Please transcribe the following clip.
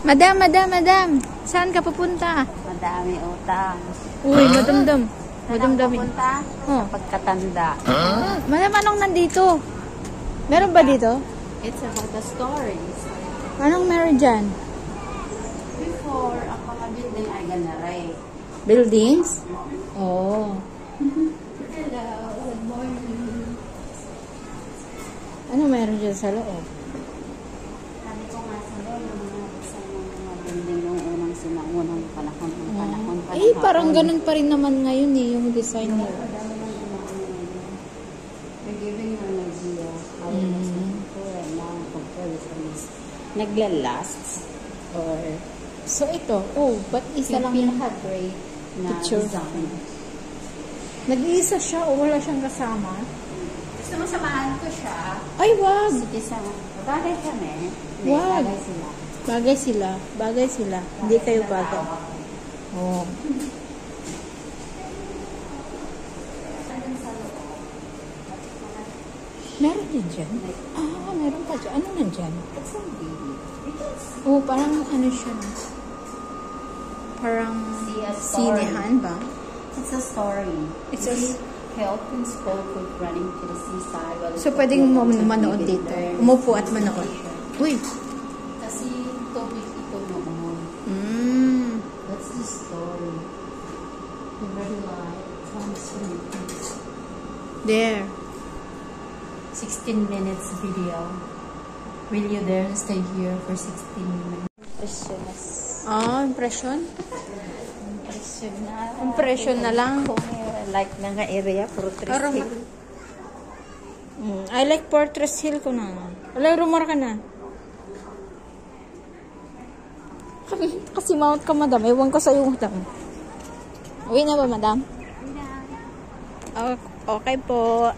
Madam. Saan ka pupunta? Madami utang. Uy, madamdam. Madamdam. Pupunta? Sa pagkatanda. Madam, anong nandito? Meron ba dito? It's about the stories. Anong meron dyan? Before, ang mga building ay ganaray. Buildings? Oh. Hello, good morning. Ano meron dyan sa loob? Sabi ko nga sa loob, mga building noong unang panahon. Eh, parang ganun pa rin naman ngayon eh, yung design nila. They're giving you an idea how it was before and now compared to this. Naglalast or So ito, ba't isa lang yung pinaka-great na picture? design? Nag-iisa siya o wala siyang kasama? Gusto mo samahan ko siya? Ay, wag! Sige sa bagay kami. Wag! Bagay sila. Bagay sila. Hindi kayo bagay. Oh. Meron din dyan? Meron pa dyan. Ano nandyan? It's a baby. Parang ano siya. Parang sinehan ba? It's a story. It's a help and spoke with running to the seaside. So, pwedeng manood dito. Umupo at manood. Uy! Kasi topic ito noon. That's the story. The red light comes from There. 16 minutes video. Will you dare stay here for 16 minutes? Impression? Impression na. Impression na lang. Like na nga area, Fortress Hill. I like Fortress Hill ko na. Wala, rumor ka na. Kasi mount ka, madam. Ewan ko sa'yo, madam. Uwi na ba, madam? Okay po.